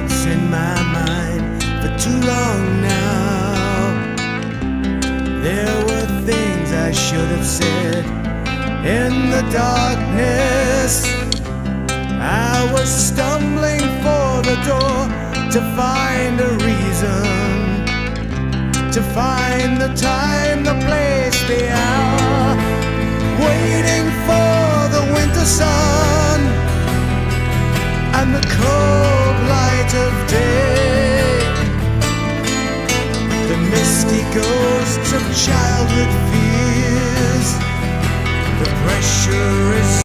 notes in my mind for too long now. There were things I should have said in the darkness. I was stumbling for the door to find a reason, to find the time, the place, the hour, waiting for the winter sun and the cold light of day, the misty ghosts of childhood fear.